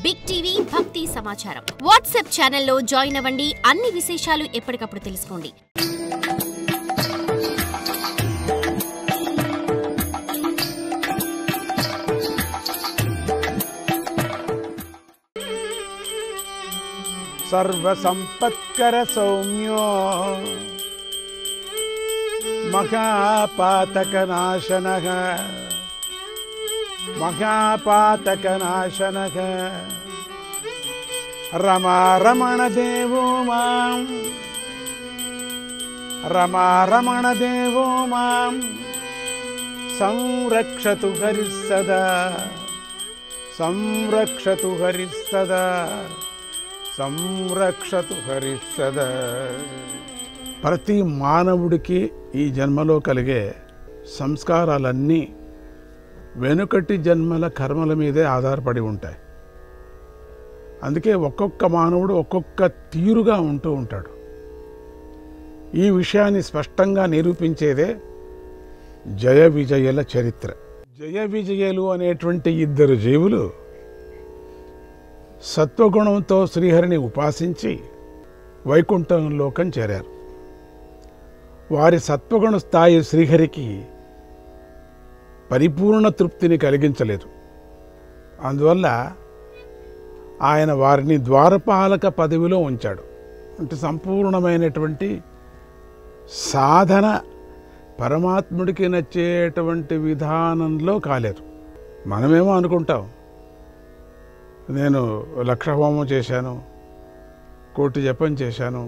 Big TV భక్తి సమాచారం WhatsApp ఛానల్లో జాయిన్ అవ్వండి. అన్ని విశేషాలు ఎప్పటికప్పుడు తెలుసుకోండి. सर्वसंपत्कर सौम्यो महापातकनाशनः रमारमणदेवो मां संरक्षतु हरिः सदा సంరక్షతు హరిస్సద. ప్రతి మానవుడికి ఈ జన్మలో కలిగే సంస్కారాలన్నీ వెనుకటి జన్మల కర్మల మీదే ఆధారపడి ఉంటాయి. అందుకే ఒక్కొక్క మానవుడు ఒక్కొక్క తీరుగా ఉంటూ ఉంటాడు. ఈ విషయాన్ని స్పష్టంగా నిరూపించేదే జయ విజయుల చరిత్ర. జయ విజయులు అనేటువంటి ఇద్దరు జీవులు సత్వగుణంతో శ్రీహరిని ఉపాసించి వైకుంఠంలోకం చేరారు. వారి సత్వగుణ స్థాయి శ్రీహరికి పరిపూర్ణ తృప్తిని కలిగించలేదు. అందువల్ల ఆయన వారిని ద్వారపాలక పదవిలో ఉంచాడు. అంటే సంపూర్ణమైనటువంటి సాధన పరమాత్ముడికి నచ్చేటువంటి విధానంలో కాలేదు. మనమేమో అనుకుంటాం, నేను 1,00,000 హోమం చేశాను, 1,000,000 జపం చేశాను,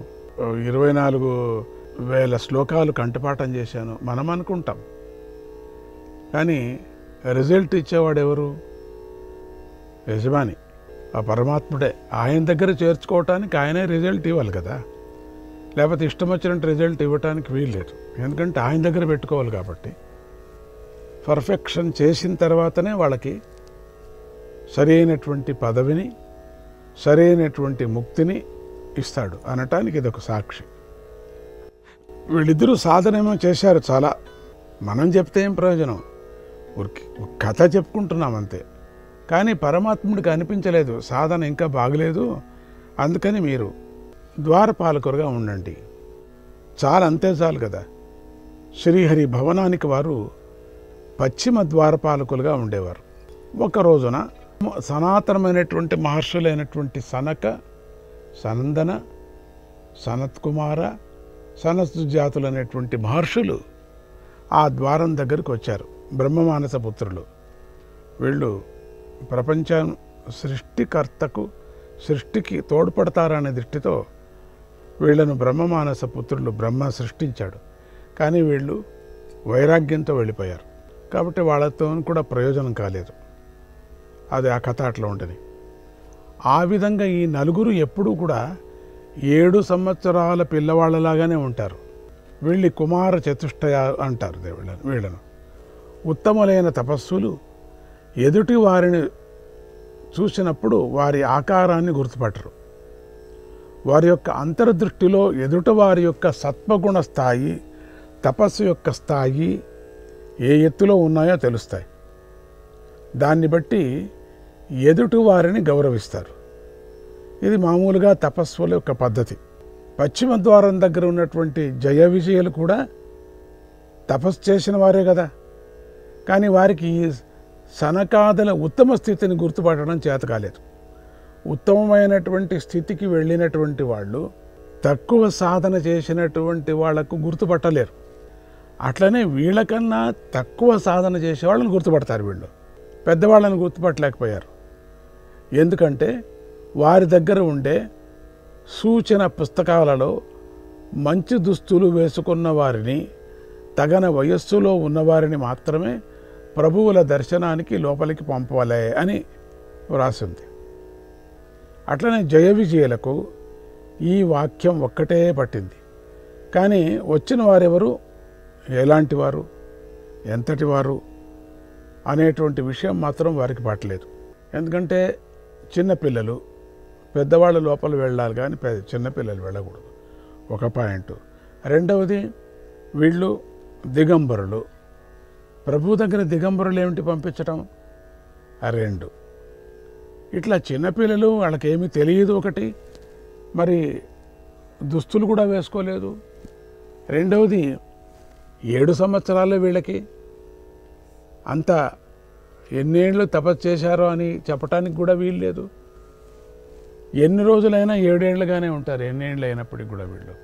24,000 శ్లోకాలు కంఠపాఠం చేశాను మనం అనుకుంటాం. కానీ రిజల్ట్ ఇచ్చేవాడు ఎవరు? యజమాని, ఆ పరమాత్ముడే. ఆయన దగ్గర చేర్చుకోవటానికి ఆయనే రిజల్ట్ ఇవ్వాలి కదా. లేకపోతే ఇష్టం వచ్చినట్టు రిజల్ట్ ఇవ్వటానికి వీల్లేదు. ఎందుకంటే ఆయన దగ్గర పెట్టుకోవాలి కాబట్టి. పర్ఫెక్షన్ చేసిన తర్వాతనే వాళ్ళకి సరైనటువంటి పదవిని, సరైనటువంటి ముక్తిని ఇస్తాడు అనటానికి ఇదొక సాక్షి. వీళ్ళిద్దరూ సాధనేమో చేశారు చాలా. మనం చెప్తే ఏం ప్రయోజనం? కథ చెప్పుకుంటున్నాం అంతే. కానీ పరమాత్ముడికి అనిపించలేదు సాధన ఇంకా బాగలేదు, అందుకని మీరు ద్వారపాలకులుగా ఉండండి చాలా, అంతే చాలు కదా. శ్రీహరి భవనానికి వారు పశ్చిమ ద్వారపాలకులుగా ఉండేవారు. ఒక రోజున సనాతనమైనటువంటి మహర్షులైనటువంటి సనక, సనందన, సనత్కుమార, సనత్సుజాతులు అనేటువంటి మహర్షులు ఆ ద్వారం దగ్గరికి వచ్చారు. బ్రహ్మమానస పుత్రులు వీళ్ళు ప్రపంచం సృష్టికర్తకు, సృష్టికి తోడ్పడతారనే దృష్టితో వీళ్లను బ్రహ్మమానస పుత్రులు బ్రహ్మ సృష్టించాడు. కానీ వీళ్ళు వైరాగ్యంతో వెళ్ళిపోయారు కాబట్టి వాళ్ళతో కూడా ప్రయోజనం కాలేదు. అది ఆ కథ అట్లా ఉంటుంది. ఆ విధంగా ఈ నలుగురు ఎప్పుడూ కూడా 7 సంవత్సరాల పిల్లవాళ్ళలాగానే ఉంటారు. వీళ్ళి కుమార చతుష్టయ అంటారు వీళ్ళను. ఉత్తములైన తపస్సులు ఎదుటి వారిని చూసినప్పుడు వారి ఆకారాన్ని గుర్తుపట్టరు. వారి యొక్క అంతర్దృష్టిలో ఎదుట వారి యొక్క సత్వగుణ స్థాయి, తపస్సు యొక్క స్థాయి ఏ ఎత్తులో ఉన్నాయో తెలుస్తాయి. దాన్ని బట్టి ఎదుటి వారిని గౌరవిస్తారు. ఇది మామూలుగా తపస్సుల యొక్క పద్ధతి. పశ్చిమ ద్వారం దగ్గర ఉన్నటువంటి జయ విజయులు కూడా తపస్సు చేసిన వారే కదా. కానీ వారికి సనకాదుల ఉత్తమ స్థితిని గుర్తుపట్టడం చేత కాలేదు. ఉత్తమమైనటువంటి స్థితికి వెళ్ళినటువంటి వాళ్ళు తక్కువ సాధన చేసినటువంటి వాళ్లకు గుర్తుపట్టలేరు. అట్లనే వీళ్ళకన్నా తక్కువ సాధన చేసే వాళ్ళని గుర్తుపడతారు. వీళ్ళు పెద్దవాళ్ళని గుర్తుపట్టలేకపోయారు. ఎందుకంటే వారి దగ్గర ఉండే సూచన పుస్తకాలలో మంచి దుస్తులు వేసుకున్న వారిని, తగన వయస్సులో ఉన్నవారిని మాత్రమే ప్రభువుల దర్శనానికి లోపలికి పంపవలే అని వ్రాసింది. అట్లనే జయ విజయులకు ఈ వాక్యం ఒక్కటే పట్టింది. కానీ వచ్చిన వారెవరు, ఎలాంటి వారు, ఎంతటి వారు అనేటువంటి విషయం మాత్రం వారికి పట్టలేదు. ఎందుకంటే చిన్నపిల్లలు, పెద్దవాళ్ళ లోపల వెళ్ళాలి కానీ చిన్నపిల్లలు వెళ్ళకూడదు, ఒక పాయింట్. రెండవది వీళ్ళు దిగంబరులు. ప్రభు దగ్గర దిగంబరులు ఏమిటి పంపించటం? 2. ఇట్లా చిన్నపిల్లలు, వాళ్ళకేమీ తెలియదు ఒకటి, మరి దుస్తులు కూడా వేసుకోలేదు. రెండవది 7 సంవత్సరాలే వీళ్ళకి, అంత ఎన్నేళ్ళు తపస్సు చేశారో అని చెప్పడానికి కూడా వీలు లేదు. ఎన్ని రోజులైనా 7 ఏళ్ళుగానే ఉంటారు, ఎన్నేళ్ళు అయినప్పటికి కూడా వీళ్ళు.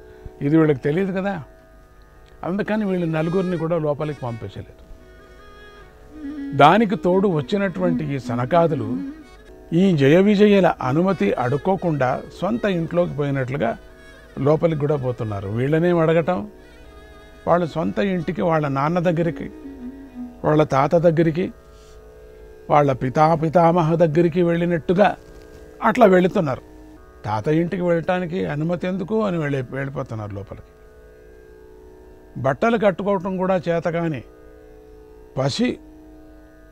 ఇది వీళ్ళకి తెలియదు కదా. అందుకని వీళ్ళు నలుగురిని కూడా లోపలికి పంపించలేదు. దానికి తోడు వచ్చినటువంటి ఈ సనకాదులు ఈ జయ విజయుల అనుమతి అడుక్కోకుండా సొంత ఇంట్లోకి పోయినట్లుగా లోపలికి కూడా పోతున్నారు. వీళ్ళనేం అడగటం, వాళ్ళ సొంత ఇంటికి, వాళ్ళ నాన్న దగ్గరికి, వాళ్ళ తాత దగ్గరికి, వాళ్ళ పితామహ దగ్గరికి వెళ్ళినట్టుగా అట్లా వెళుతున్నారు. తాత ఇంటికి వెళ్ళటానికి అనుమతి ఎందుకు అని వెళ్ళిపోతున్నారు లోపలికి. బట్టలు కట్టుకోవటం కూడా చేతగాని పసి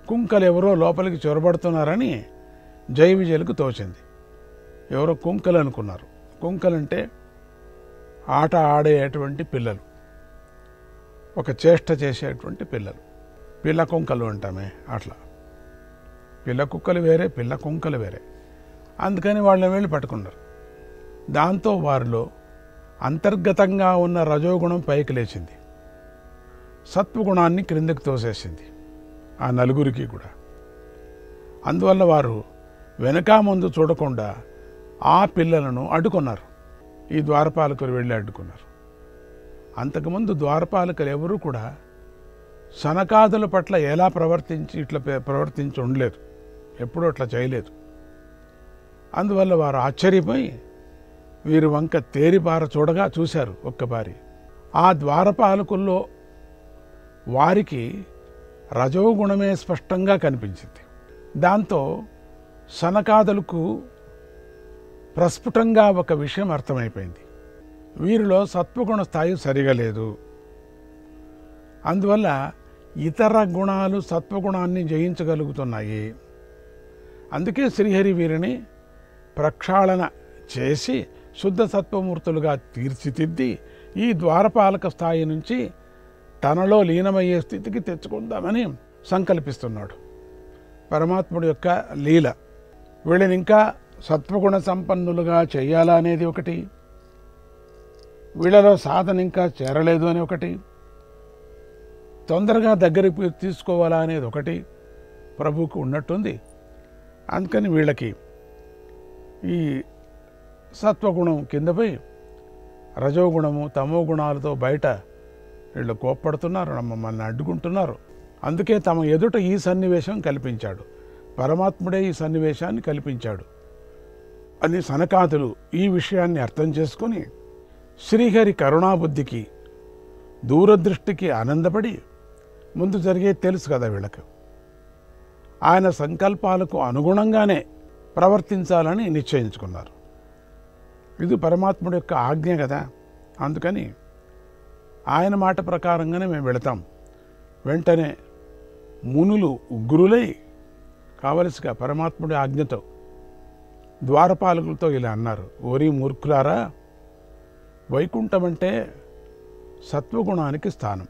కుంకలు ఎవరో లోపలికి చొరబడుతున్నారని జయ విజయులకు తోచింది. ఎవరో కుంకలు అనుకున్నారు. కుంకలంటే ఆట ఆడేటువంటి పిల్లలు, ఒక చేష్ట చేసేటువంటి పిల్లలు, పిల్ల కుంకలు అంటామే అట్లా. పిల్ల కుక్కలు వేరే, పిల్ల కుంకలు వేరే. అందుకని వాళ్ళని వెళ్ళి పట్టుకున్నారు. దాంతో వారిలో అంతర్గతంగా ఉన్న రజోగుణం పైకి లేచింది, సత్వగుణాన్ని క్రిందకి తోసేసింది ఆ నలుగురికి కూడా. అందువల్ల వారు వెనక ముందు చూడకుండా ఆ పిల్లలను అడ్డుకున్నారు. ఈ ద్వారపాలకులు వెళ్ళి అడ్డుకున్నారు. అంతకుముందు ద్వారపాలకులు ఎవరూ కూడా సనకాదుల పట్ల ఎలా ప్రవర్తించి ఉండలేదు, ఎప్పుడూ అట్లా చేయలేదు. అందువల్ల వారు ఆశ్చర్యపోయి వీరు వంక తేరిపార చూశారు ఒక్కసారి. ఆ ద్వారపాలకుల్లో వారికి రజోగుణమే స్పష్టంగా కనిపించింది. దాంతో సనకాదులకు ప్రస్ఫుటంగా ఒక విషయం అర్థమైపోయింది, వీరిలో సత్వగుణ స్థాయి సరిగా లేదు. అందువల్ల ఇతర గుణాలు సత్వగుణాన్ని జయించగలుగుతున్నాయి. అందుకే శ్రీహరి వీరిని ప్రక్షాళన చేసి శుద్ధ సత్వమూర్తులుగా తీర్చిదిద్ది ఈ ద్వారపాలక స్థాయి నుంచి తనలో లీనమయ్యే స్థితికి తెచ్చుకుందామని సంకల్పిస్తున్నాడు. పరమాత్ముడి యొక్క లీల. వీళ్ళని ఇంకా సత్వగుణ సంపన్నులుగా చేయాలా అనేది ఒకటి, వీళ్ళలో సాధన ఇంకా చేరలేదు అని ఒకటి, తొందరగా దగ్గరికి తీసుకోవాలా అనేది ఒకటి ప్రభువుకు ఉన్నట్టుంది. అందుకని వీళ్ళకి ఈ సత్వగుణం కిందపై రజోగుణము తమో గుణాలతో బయట వీళ్ళు కోప్పడుతున్నారు, మమ్మల్ని అడ్డుకుంటున్నారు. అందుకే తమ ఎదుట ఈ సన్నివేశం కల్పించాడు, పరమాత్ముడే ఈ సన్నివేశాన్ని కల్పించాడు అని సనకాదులు ఈ విషయాన్ని అర్థం చేసుకుని శ్రీహరి కరుణాబుద్ధికి దూరదృష్టికి ఆనందపడి, ముందు జరిగేది తెలుసు కదా వీళ్ళకు, ఆయన సంకల్పాలకు అనుగుణంగానే ప్రవర్తించాలని నిశ్చయించుకున్నారు. ఇది పరమాత్ముడి యొక్క ఆజ్ఞ కదా. అందుకని ఆయన మాట ప్రకారంగానే మేము వెళతాం. వెంటనే మునులు ఉగ్రులై కావలసిగా పరమాత్ముడి ఆజ్ఞతో ద్వారపాలకులతో ఇలా అన్నారు, ఓరి మూర్ఖులారా, వైకుంఠం అంటే సత్వగుణానికి స్థానం.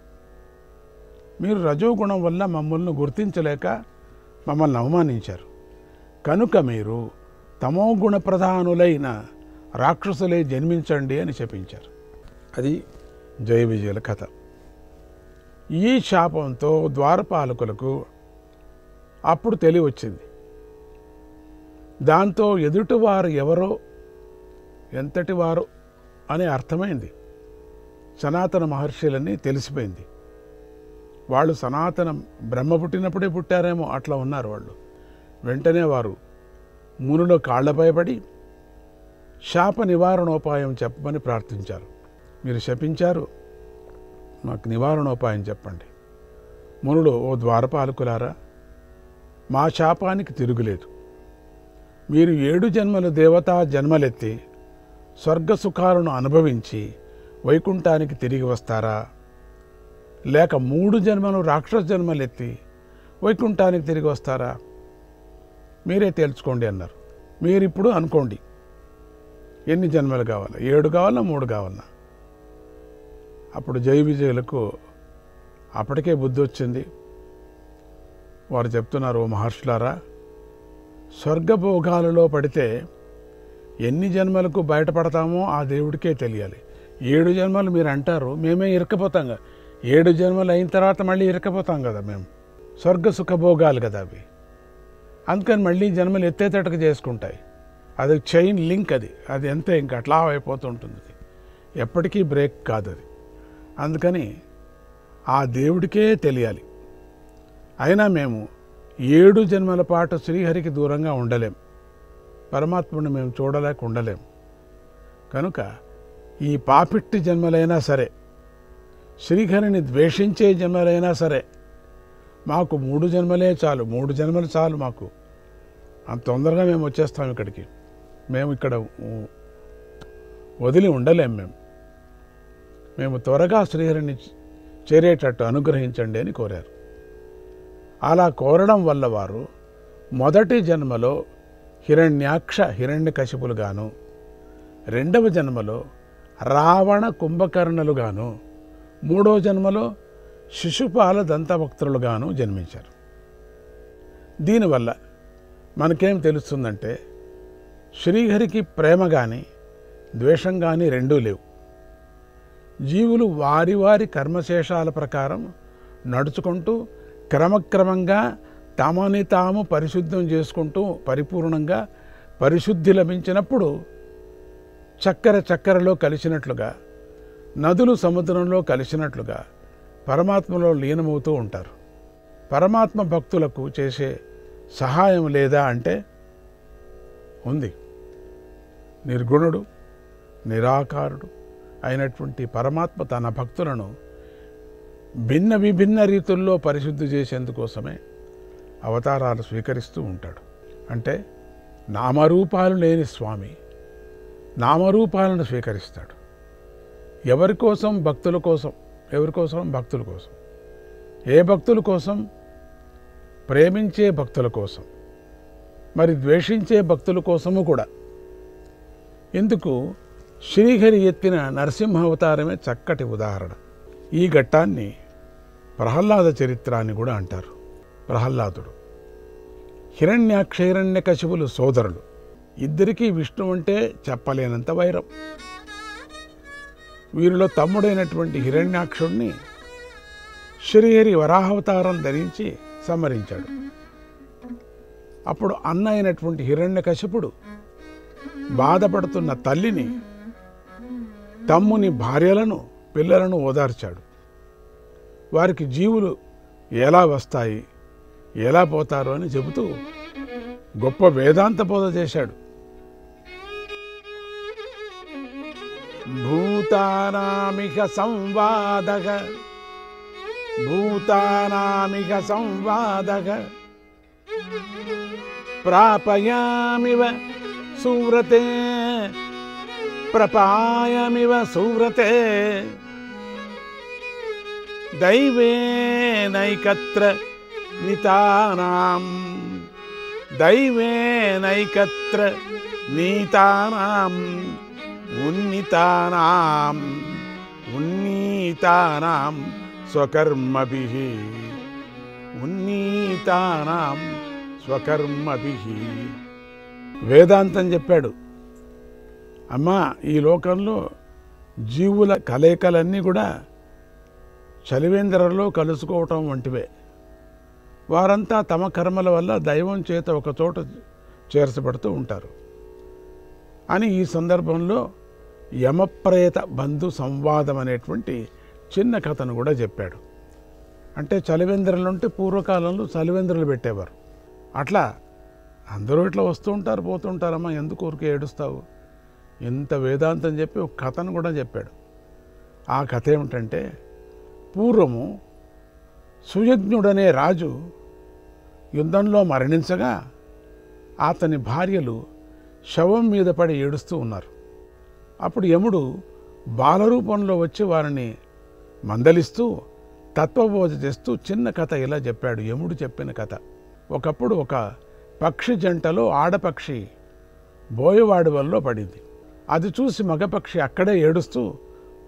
మీరు రజోగుణం వల్ల మమ్మల్ని గుర్తించలేక మమ్మల్ని అవమానించారు. కనుక మీరు తమోగుణ ప్రధానులైన రాక్షసులే జన్మించండి అని చెప్పించారు. అది జయ విజయుల కథ. ఈ శాపంతో ద్వారపాలకులకు అప్పుడు తెలివి వచ్చింది. దాంతో ఎదుటివారు ఎవరో ఎంతటి వారు అని అర్థమైంది. సనాతన మహర్షులని తెలిసిపోయింది. వాళ్ళు సనాతనం బ్రహ్మ పుట్టినప్పుడే పుట్టారేమో అట్లా ఉన్నారు వాళ్ళు. వెంటనే వారు మునుల కాళ్లపై పడి శాప నివారణోపాయం చెప్పమని ప్రార్థించారు. మీరు శపించారు, మాకు నివారణోపాయం చెప్పండి. మునులు, ఓ ద్వారపాలకులారా, మా శాపానికి తిరుగులేదు. మీరు 7 జన్మలు దేవతా జన్మలెత్తి స్వర్గ సుఖాలను అనుభవించి వైకుంఠానికి తిరిగి వస్తారా, లేక 3 జన్మలు రాక్షస జన్మలెత్తి వైకుంఠానికి తిరిగి వస్తారా? మీరే తేల్చుకోండి అన్నారు. మీరిప్పుడు అనుకోండి, ఎన్ని జన్మలు కావాలా, 7 కావాలా 3 కావాలా? అప్పుడు జయ విజయులకు అప్పటికే బుద్ధి వచ్చింది. వారు చెప్తున్నారు, ఓ మహర్షులారా, స్వర్గభోగాలలో పడితే ఎన్ని జన్మలకు బయటపడతామో ఆ దేవుడికే తెలియాలి. 7 జన్మలు మీరు అంటారు, మేమే ఇరకపోతాం కదా. 7 జన్మలు అయిన తర్వాత మళ్ళీ ఇరకపోతాం కదా మేము. స్వర్గ సుఖభోగాలు కదా అవి. అందుకని మళ్ళీ జన్మలు ఎత్తేతటకు చేసుకుంటాయి. అది చైన్ లింక్, అది అంతే, ఇంకా అట్లా అయిపోతుంటుంది. అది ఎప్పటికీ బ్రేక్ కాదు అది. అందుకని ఆ దేవుడికే తెలియాలి. అయినా మేము 7 జన్మల పాటు శ్రీహరికి దూరంగా ఉండలేం. పరమాత్ముడిని మేము చూడలేక ఉండలేం. కనుక ఈ పాపిట్టి జన్మలైనా సరే, శ్రీహరిని ద్వేషించే జన్మలైనా సరే, మాకు 3 జన్మలే చాలు. 3 జన్మలు చాలు మాకు. అంత తొందరగా మేము వచ్చేస్తాం ఇక్కడికి. మేము ఇక్కడ వదిలి ఉండలేం. మేము త్వరగా శ్రీహరిని చేరేటట్టు అనుగ్రహించండి అని కోరారు. అలా కోరడం వల్ల వారు మొదటి జన్మలో హిరణ్యాక్ష హిరణ్యకశిపులుగాను, 2వ జన్మలో రావణ కుంభకర్ణులుగాను, 3వ జన్మలో శిశుపాల దంతభక్తులుగాను జన్మించారు. దీనివల్ల మనకేం తెలుస్తుందంటే, శ్రీహరికి ప్రేమ కానీ ద్వేషం కానీ రెండూ లేవు. జీవులు వారి వారి కర్మశేషాల ప్రకారం నడుచుకుంటూ క్రమక్రమంగా తమని తాము పరిశుద్ధం చేసుకుంటూ పరిపూర్ణంగా పరిశుద్ధి లభించినప్పుడు చక్కెరలో కలిసినట్లుగా, నదులు సముద్రంలో కలిసినట్లుగా పరమాత్మలో లీనమవుతూ ఉంటారు. పరమాత్మ భక్తులకు చేసే సహాయం లేదా అంటే ఉంది. నిర్గుణుడు నిరాకారుడు అయినటువంటి పరమాత్మ తన భక్తులను భిన్న విభిన్న రీతుల్లో పరిశుద్ధి చేసేందుకోసమే అవతారాలు స్వీకరిస్తూ ఉంటాడు. అంటే నామరూపాలు లేని స్వామి నామరూపాలను స్వీకరిస్తాడు. ఎవరి కోసం? భక్తుల కోసం. ఎవరి కోసం? భక్తుల కోసం. ఏ భక్తుల కోసం? ప్రేమించే భక్తుల కోసం, మరి ద్వేషించే భక్తుల కోసము కూడా. ఎందుకు? శ్రీహరి ఎత్తిన నరసింహ అవతారమే చక్కటి ఉదాహరణ. ఈ ఘట్టాన్ని ప్రహ్లాద చరిత్ర అని కూడా అంటారు. ప్రహ్లాదుడు హిరణ్యాక్ష హిరణ్యకశిపులు సోదరులు. ఇద్దరికీ విష్ణు అంటే చెప్పలేనంత వైరం. వీరిలో తమ్ముడైనటువంటి హిరణ్యాక్షుణ్ణి శ్రీహరి వరాహావతారం ధరించి సంహరించాడు. అప్పుడు అన్న అయినటువంటి హిరణ్యకశిపుడు బాధపడుతున్న తల్లిని, తమ్ముని భార్యలను, పిల్లలను ఓదార్చాడు. వారికి జీవులు ఎలా వస్తాయి, ఎలా పోతారు అని చెబుతూ గొప్ప వేదాంత బోధ చేశాడు. భూతానామిక సంవాదగ భూతానామిక సంవాదగ ప్రాపయామివ సువ్రతే ప్రపాయమివ సువ్రతే దైవేనైకత్ర నితానాం దైవేనైకత్ర నీతానాం ఉన్నీతానాం ఉన్నీతానాం స్వకర్మభిః ఉన్నీతానాం స్వకర్మభిః. వేదాంతం చెప్పాడు. అమ్మా, ఈ లోకంలో జీవుల కలయికలన్నీ కూడా చలివేంద్రలో కలుసుకోవటం వంటివే. వారంతా తమ కర్మల వల్ల దైవం చేత ఒక చోట చేర్చబడుతూ ఉంటారు అని ఈ సందర్భంలో యమప్రేత బంధు సంవాదం అనేటువంటి చిన్న కథను కూడా చెప్పాడు. అంటే చలివేంద్రలు ఉంటే పూర్వకాలంలో చలివేంద్రలు పెట్టేవారు. అట్లా అందరూ ఇట్లా వస్తూ ఉంటారు, పోతూ ఉంటారమ్మా, ఎందుకు ఊరికే ఏడుస్తావు? ఇంత వేదాంతం చెప్పి ఒక కథను కూడా చెప్పాడు. ఆ కథ ఏమిటంటే, పూర్వము సుయజ్ఞుడనే రాజు యుద్ధంలో మరణించగా అతని భార్యలు శవం మీద పడి ఏడుస్తూ ఉన్నారు. అప్పుడు యముడు బాలరూపంలో వచ్చి వారిని మందలిస్తూ తత్వబోధ చేస్తూ చిన్న కథ ఇలా చెప్పాడు. యముడు చెప్పిన కథ. ఒకప్పుడు ఒక పక్షి జంటలో ఆడపక్షి బోయవాడి వల్ల పడింది. అది చూసి మగపక్షి అక్కడే ఏడుస్తూ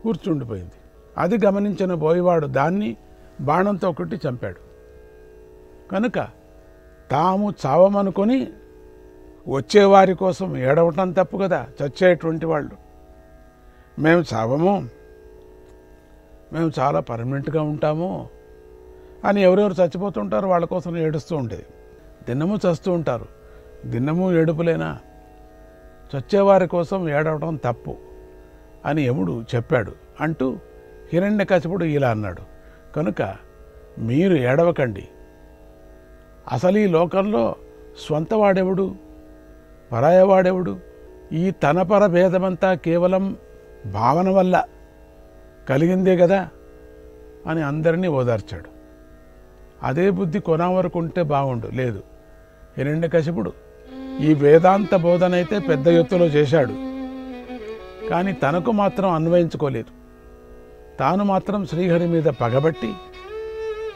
కూర్చుండిపోయింది. అది గమనించిన బోయవాడు దాన్ని బాణంతో కొట్టి చంపాడు. కనుక తాము చావమనుకొని వచ్చేవారి కోసం ఏడవటం తప్పు కదా. చచ్చేటువంటి వాళ్ళు మేము చావము, మేము చాలా పర్మనెంట్గా ఉంటాము అని ఎవరెవరు చచ్చిపోతుంటారో వాళ్ళ కోసం ఏడుస్తూ ఉండేది. దినము చస్తూ ఉంటారు, దినము ఏడుపులేనా? చచ్చేవారి కోసం ఏడవటం తప్పు అని యముడు చెప్పాడు అంటూ హిరణ్యకశిపుడు ఇలా అన్నాడు. కనుక మీరు ఏడవకండి. అసలు ఈ లోకంలో స్వంతవాడెవడు, పరాయవాడెవడు? ఈ తనపర భేదమంతా కేవలం భావన వల్ల కలిగిందే కదా అని అందరినీ ఓదార్చాడు. అదే బుద్ధి కొనా వరకు ఉంటే బాగుండు. లేదు, హిరణ్యకశిపుడు ఈ వేదాంత బోధనైతే పెద్ద ఎత్తులో చేశాడు, కానీ తనకు మాత్రం అన్వయించుకోలేదు. తాను మాత్రం శ్రీహరి మీద పగబట్టి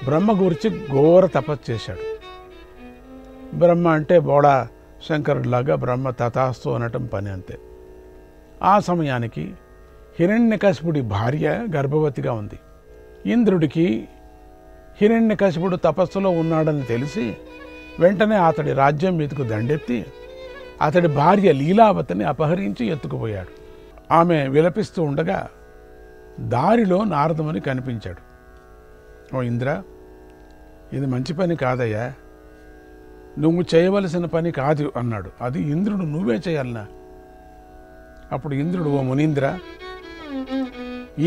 బ్రహ్మ గురించి ఘోర తపస్సు చేశాడు. బ్రహ్మ అంటే బోడా శంకరుడిలాగా బ్రహ్మ తథాస్తు అనటం పని అంతే. ఆ సమయానికి హిరణ్యకశిపుడి భార్య గర్భవతిగా ఉంది. ఇంద్రుడికి హిరణ్యకశిపుడు తపస్సులో ఉన్నాడని తెలిసి వెంటనే అతడి రాజ్యం మీదకు దండెత్తి అతడి భార్య లీలావతిని అపహరించి ఎత్తుకుపోయాడు. ఆమె విలపిస్తూ ఉండగా దారిలో నారదముని కనిపించాడు. ఓ ఇంద్ర, ఇది మంచి పని కాదయ్యా, నువ్వు చేయవలసిన పని కాదు అన్నాడు. అది ఇంద్రుడు నువ్వే చేయాలనా? అప్పుడు ఇంద్రుడు, ఓ మునీంద్ర,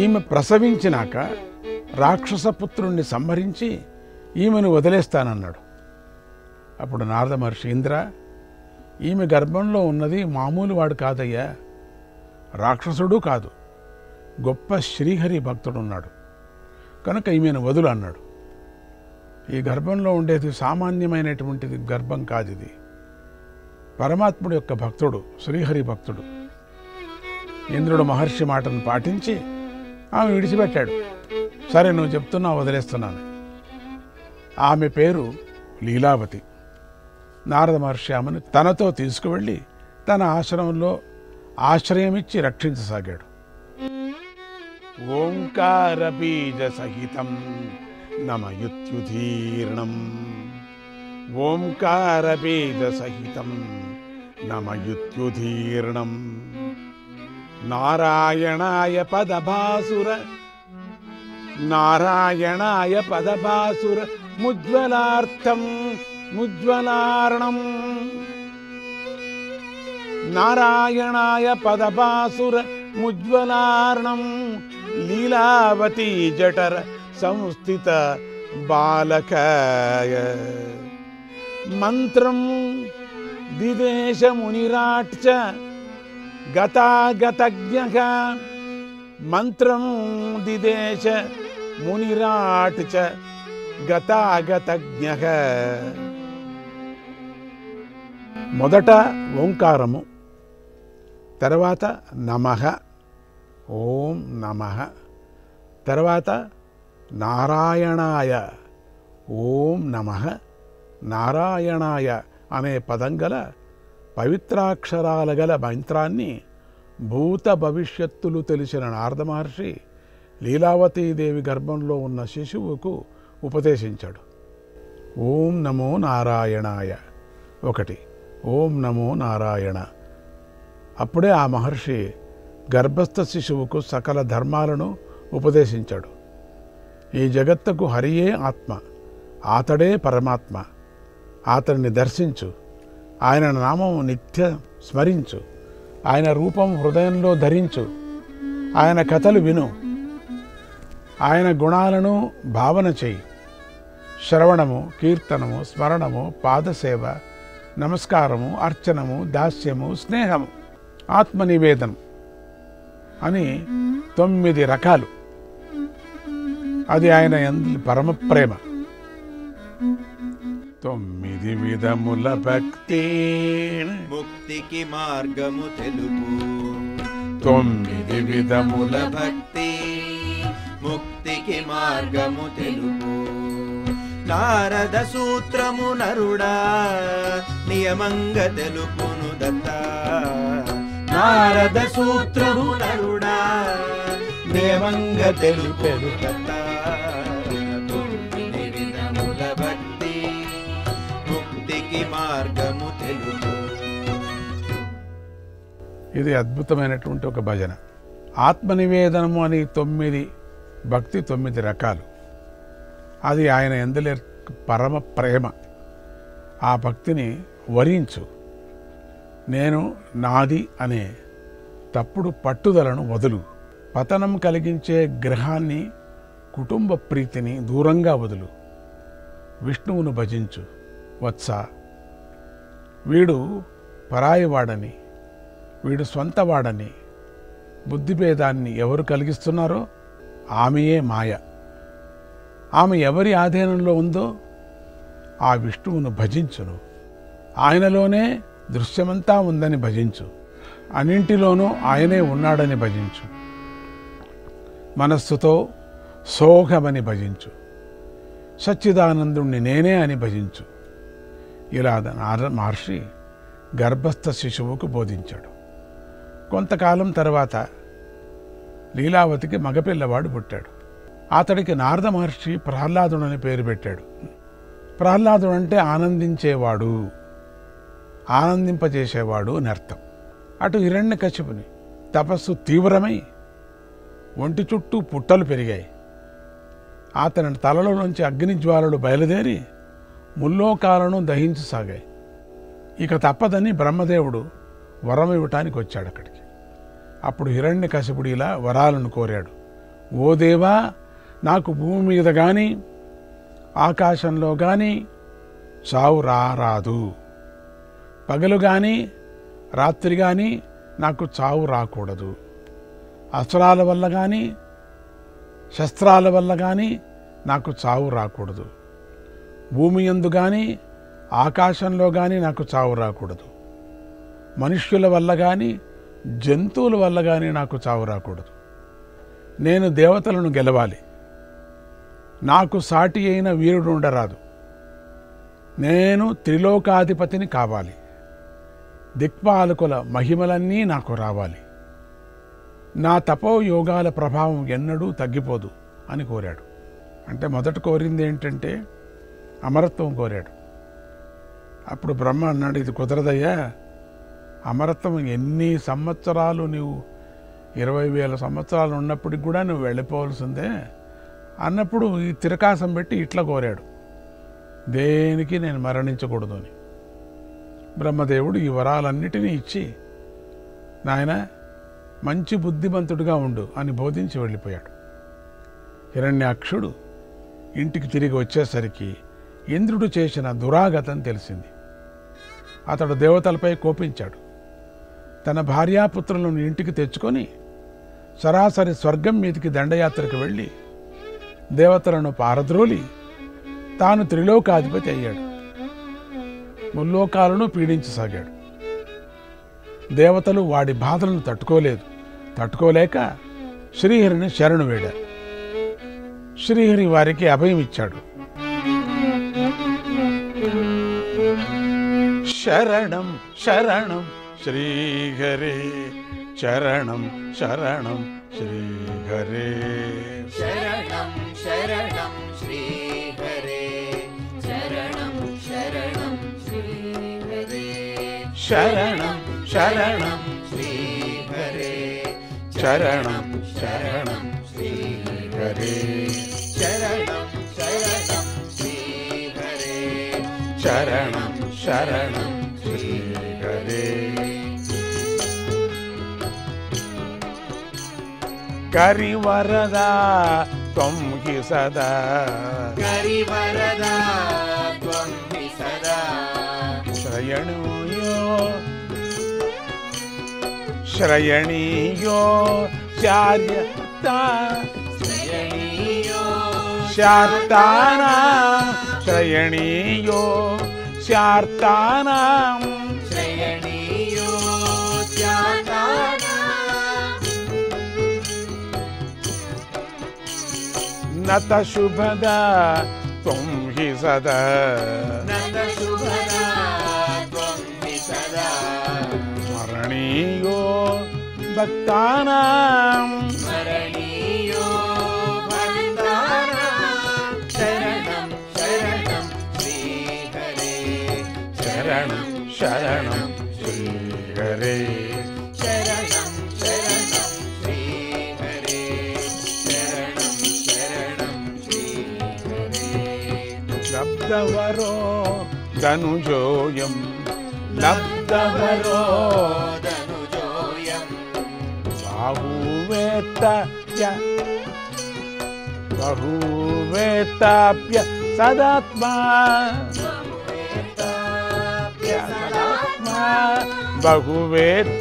ఈమె ప్రసవించినాక రాక్షసపుత్రుణ్ణి సంహరించి ఈమెను వదిలేస్తానన్నాడు. అప్పుడు నారద మహర్షి, ఇంద్ర, ఈమె గర్భంలో ఉన్నది మామూలు వాడు కాదయ్యా, రాక్షసుడు కాదు, గొప్ప శ్రీహరి భక్తుడున్నాడు, కనుక ఈమెను వదులు అన్నాడు. ఈ గర్భంలో ఉండేది సామాన్యమైనటువంటిది గర్భం కాదు, ఇది పరమాత్ముడు యొక్క భక్తుడు, శ్రీహరి భక్తుడు. ఇంద్రుడు మహర్షి మాటను పాటించి ఆమె విడిచిపెట్టాడు. సరే, నువ్వు చెప్తున్నా, వదిలేస్తున్నాను. ఆమె పేరు లీలావతి. నారద మహర్షి ఆమెను తనతో తీసుకువెళ్ళి తన ఆశ్రమంలో ఆశ్రయమిచ్చి రక్షించసాగాడు. ఓంకార బీజ సహితం నమయుత్యుధీర్ణం, ఓంకార బీజ సహితం నమయుత్యుధీర్ణం, నారాయణాయ పదభాసుర, నారాయణాయ పదభాసుర ముజ్వలార్థం ముజ్వలార్ణం, నారాయణాయ పదభాసుర ముజ్వలార్ణం, లీలావతీ జఠర సంస్థిత బాలకాయ, మంత్రం దిదేశ మునిరాట్ గతాగతజ్ఞః, మంత్రం దిదేశ మునిరాట్ గతాగతజ్ఞః. మొదట ఓంకారము, తర్వాత నమః, ఓం నమః, తర్వాత నారాయణాయ, ఓం నమః నారాయణాయ అనే పదం గల పవిత్రాక్షరాల గల మంత్రాన్ని భూత భవిష్యత్తులు తెలిసిన నారద మహర్షి లీలావతీదేవి గర్భంలో ఉన్న శిశువుకు ఉపదేశించాడు. ఓం నమో నారాయణాయ ఒకటి, ఓం నమో నారాయణ. అప్పుడే ఆ మహర్షి గర్భస్థ శిశువుకు సకల ధర్మాలను ఉపదేశించాడు. ఈ జగత్తుకు హరియే ఆత్మ, అతడే పరమాత్మ, అతడిని దర్శించు, ఆయన నామం నిత్య స్మరించు, ఆయన రూపం హృదయంలో ధరించు, ఆయన కథలు విను, ఆయన గుణాలను భావన చేయి. శ్రవణము, కీర్తనము, స్మరణము, పాదసేవ, నమస్కారము, అర్చనము, దాస్యము, స్నేహము, ఆత్మనివేదనం అని 9 రకాలు. అది ఆయన పరమ ప్రేమ. 9 విధముల భక్తి ముక్తికి మార్గము తెలుపు, 9 విధముల భక్తి ముక్తికి మార్గము తెలుపు. నారద సూత్రము నరుడా నియమంగా తెలుపును దత్త, నారద సూత్రము నరుడా నియమంగా తెలుపెను దత్త. 9 విధముల భక్తి ముక్తికి మార్గము తెలుపు. ఇది అద్భుతమైనటువంటి ఒక భజన. ఆత్మనివేదనము అని 9 భక్తి 9 రకాలు. అది ఆయన యందులే పరమ ప్రేమ. ఆ భక్తిని వరించు. నేను నాది అనే తప్పుడు పట్టుదలను వదులు. పతనం కలిగించే గ్రహాన్ని, కుటుంబ ప్రీతిని దూరంగా వదులు. విష్ణువును భజించు వత్స. వీడు పరాయివాడని, వీడు స్వంతవాడని బుద్ధిభేదాన్ని ఎవరు కలిగిస్తున్నారో ఆమెయే మాయ. ఆమె ఎవరి ఆధీనంలో ఉందో ఆ విష్ణువును భజించును. ఆయనలోనే దృశ్యమంతా ఉందని భజించు. అన్నింటిలోనూ ఆయనే ఉన్నాడని భజించు. మనస్సుతో సోహమని భజించు. సచ్చిదానందుణ్ణి నేనే అని భజించు. ఇలా నారద మహర్షి గర్భస్థ శిశువుకు బోధించాడు. కొంతకాలం తర్వాత లీలావతికి మగపిల్లవాడు పుట్టాడు. అతడికి నారద మహర్షి ప్రహ్లాదుడని పేరు పెట్టాడు. ప్రహ్లాదుడు అంటే ఆనందించేవాడు, ఆనందింపజేసేవాడు అని అర్థం. అటు హిరణ్యకశిపుని తపస్సు తీవ్రమై ఒంటి చుట్టూ పుట్టలు పెరిగాయి. అతని తలలో నుంచి అగ్నిజ్వాలలు బయలుదేరి ముల్లోకాలను దహించసాగాయి. ఇక తప్పదని బ్రహ్మదేవుడు వరం ఇవ్వటానికి వచ్చాడు అక్కడికి. అప్పుడు హిరణ్యకశిపుడు ఇలా వరాలను కోరాడు. ఓ దేవా, నాకు భూమి మీద కానీ ఆకాశంలో కానీ చావు రారాదు. పగలు కానీ రాత్రి కానీ నాకు చావు రాకూడదు. అస్త్రాల వల్ల కానీ శస్త్రాల వల్ల కానీ నాకు చావు రాకూడదు. భూమి యందు కానీ ఆకాశంలో కానీ నాకు చావు రాకూడదు. మనుష్యుల వల్ల కానీ జంతువుల వల్ల కానీ నాకు చావు రాకూడదు. నేను దేవతలను గెలవాలి. నాకు సాటి అయిన వీరుడు ఉండరాదు. నేను త్రిలోకాధిపతిని కావాలి. దిక్పాలకుల మహిమలన్నీ నాకు రావాలి. నా తపోయోగాల ప్రభావం ఎన్నడూ తగ్గిపోదు అని కోరాడు. అంటే మొదట కోరింది ఏంటంటే అమరత్వం కోరాడు. అప్పుడు బ్రహ్మ అన్నాడు, ఇది కుదరదయ్యా, అమరత్వం ఎన్ని సంవత్సరాలు నువ్వు 20,000 సంవత్సరాలు ఉన్నప్పటికి కూడా నువ్వు వెళ్ళిపోవలసిందే అన్నప్పుడు ఈ తిరకాసం పెట్టి ఇట్లా కోరాడు, దేనికి నేను మరణించకూడదు అని. బ్రహ్మదేవుడు ఈ వరాలన్నిటినీ ఇచ్చి, నాయన మంచి బుద్ధిమంతుడిగా ఉండు అని బోధించి వెళ్ళిపోయాడు. హిరణ్యాక్షుడు ఇంటికి తిరిగి వచ్చేసరికి ఇంద్రుడు చేసిన దురాగతం తెలిసింది. అతడు దేవతలపై కోపించాడు. తన భార్యాపుత్రులను ఇంటికి తెచ్చుకొని సరాసరి స్వర్గం మీదికి దండయాత్రకు వెళ్ళి దేవతలను పారద్రోలి తాను త్రిలోకాధిపతి అయ్యాడు. ముల్లోకాలను పీడించసాగాడు. దేవతలు వాడి బాధలను తట్టుకోలేక శ్రీహరిని శరణు వేడారు. శ్రీహరి వారికి అభయం ఇచ్చాడు. శరణం శరణం శ్రీహరే, శరణం శరణం శ్రీహరే, శరణం శరణం శ్రీహరే, శరణం శరణం శ్రీహరే, శరణం శరణం శ్రీహరే, శరణం శరణం శ్రీహరే, శరణం శరణం శ్రీహరే, శరణం శరణం శ్రీహరే. కరివరదా త్వం హి సదా, కరివరదా త్వం హి సదా, శ్రయణీయో శ్రయణీయో శార్యతా, శ్రయణీయో శార్తానాం శ్రయణీయో శార్తానాం, శ్రయణీయో శాతానాం, నత శుభదా త్వం హి సదా, నత శుభదా త్వం హి సదా, స్మరణీయో భక్తానాం, స్మరణీయో భక్తానాం, శరణం శరణం శ్రీహరే, శరణం శరణం శ్రీహరే, శరణం లబ్ధవరో ధనుజోయం లబ్ధవరో ధనుజోయం బహువేత్తాప్య సదాత్మా బహువేత్తాప్య సదాత్మా బహువేత్తాప్య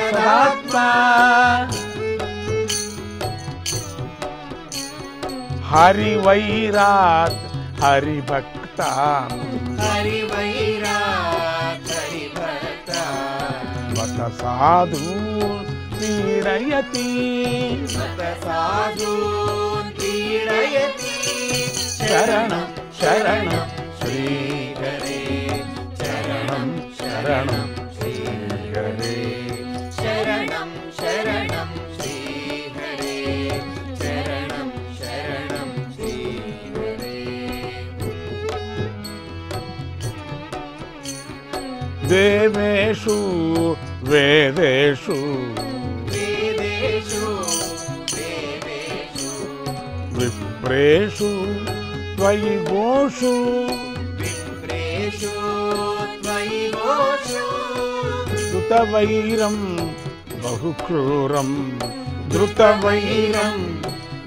సదాత్మా హరివైరాత్ హరిభక్తా హరివైరాత్ హరిభక్త వత సాధు పీడయతి మత సాధూన్ పీడయతి శరణం శరణం శ్రీహరే శరణం శరణం శ్రీహరే శరణం శరణం శ్రీహరే శరణం శరణం శ్రీహరే దేవేషు వేదేషు వేదేషు దేవేషు విప్రేషు త్వయి గోషు విప్రేషు త్వయి గోషు ధృతవైరం బహుక్రూరం ధృతవైరం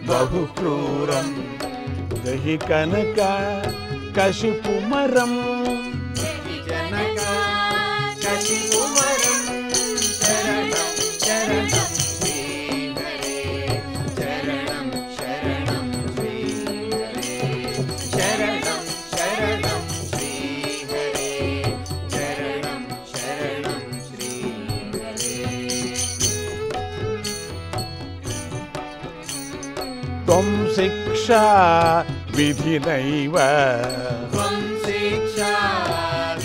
బహుక్రూరం దహి కనక కశిపుమరం జనక కశిపుమరం శరణం శరణం శ్రీహరే శరణం శరణం శ్రీహరే శరణం శరణం శ్రీహరే శరణం శరణం శ్రీహరే త్వం శిక్షా విధినైవ త్వం శిక్షా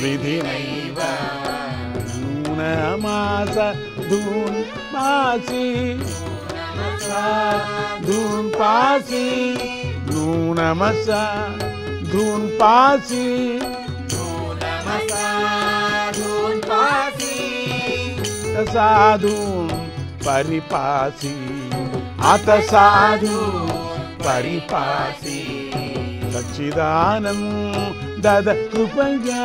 విధినైవ నూనమాస ధూన్ పాసి ధూన్ పాసి నూనమస ధూన్ పాసి నమసాధూన్ పాసి సాధూన్ పరిపాసి అత సాధు పరిపాసి సచ్చిదానంద కృపయా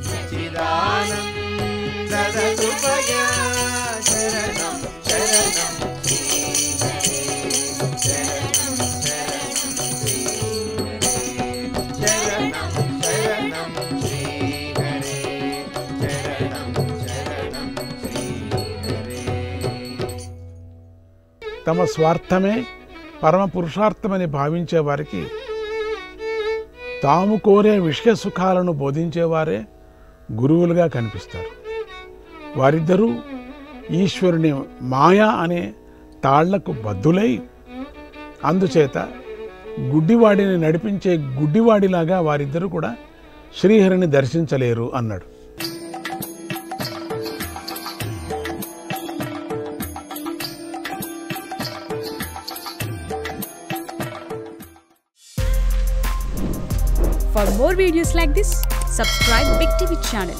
సచ్చిదానంద కృపయా శరణం శరణం శ్రీహరే శరణం శరణం శ్రీహరే శరణం శరణం శ్రీహరే శరణం శరణం శ్రీహరే తమ స్వార్థమే పరమ పురుషార్థమని భావించే వారికి తాము కోరే విషయ సుఖాలను బోధించేవారే గురువులుగా కనిపిస్తారు. వారిద్దరూ ఈశ్వరుని మాయా అనే తాళ్లకు బద్దులై అందుచేత గుడ్డివాడిని నడిపించే గుడ్డివాడిలాగా వారిద్దరూ కూడా శ్రీహరిని దర్శించలేరు అన్నాడు. For more videos like this, subscribe Big TV channel.